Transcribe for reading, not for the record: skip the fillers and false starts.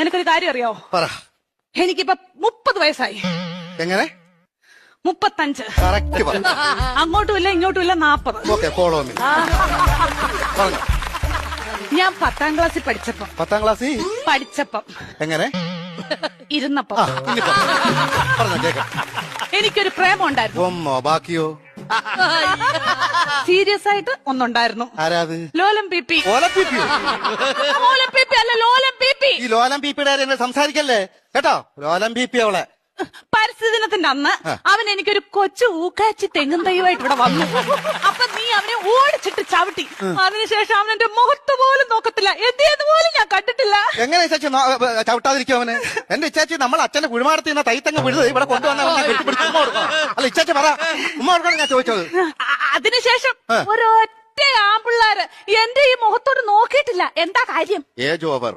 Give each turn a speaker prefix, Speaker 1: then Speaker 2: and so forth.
Speaker 1: നിനക്കൊരു കാര്യം അറിയാവോ?
Speaker 2: പറ.
Speaker 1: എനിക്കിപ്പോ 30 വയസ്സായി.
Speaker 2: എങ്ങനെ?
Speaker 1: 35.
Speaker 2: കറക്റ്റ് പറ.
Speaker 1: അങ്ങോട്ടും ഇല്ല ഇങ്ങോട്ടും ഇല്ല 40.
Speaker 2: Okay, follow me. പറഞ്ഞു.
Speaker 1: ഞാൻ 10ാം ക്ലാസ്സിൽ പഠിച്ചപ്പം
Speaker 2: 10ാം ക്ലാസ്സിൽ
Speaker 1: എങ്ങനെ ഇരുന്നപ്പം
Speaker 2: പറഞ്ഞോ കേക്കാം.
Speaker 1: എനിക്കൊരു പ്രേമം ഉണ്ടായിരുന്നു.
Speaker 2: ഒന്നോ ബാക്കിയോ?
Speaker 1: സീരിയസ് ആയിട്ട് ഒന്നുണ്ടായിരുന്നു.
Speaker 2: ആരാത്?
Speaker 1: ലോലം പി.
Speaker 2: ഓലപ്പിപ്പിയോ?
Speaker 1: ലോലം പി അല്ല, ലോലം പി.
Speaker 2: ഈ ലോലം പീപ്പിയുടെ എന്നെ സംസാരിക്കല്ലേ കേട്ടോ. ലോലം പീപ്പി അവളെ.
Speaker 1: പരിസ്ഥിതി ദിനത്തിന്റെ അന്ന് അവൻ എനിക്കൊരു കൊച്ചു ഊക്കാച്ചി തെങ്ങും തൈയുമായിട്ട് ഇവിടെ വന്നു. അപ്പൊ നീ അവനെ ഓടിച്ചിട്ട് ചവിട്ടി. അതിനുശേഷം അവൻ എന്റെ മുഖത്ത് പോലും നോക്കത്തില്ല. എന്ത് പോലും ഞാൻ കണ്ടിട്ടില്ല.
Speaker 2: എങ്ങനെ ഇച്ചാച്ചി ചവിട്ടാതിരിക്കും അവന്? എന്റെ ഇച്ചാച്ചി നമ്മൾ അച്ഛന്റെ കുഴിമാടത്തിൽ നിന്ന് തൈത്തങ്ങ് വിഴുത് ഇവിടെ കൊണ്ടുവന്ന അല്ല ഇച്ചാച്ചി പറ. ഉമ്മ കൊടുക്കണം ഞാൻ ചോദിച്ചത്.
Speaker 1: അതിനുശേഷം ഒരൊറ്റ ആമ്പിള്ളാര് എന്റെ ഈ മുഖത്തോട് നോക്കിയിട്ടില്ല. എന്താ കാര്യം?
Speaker 2: Age over.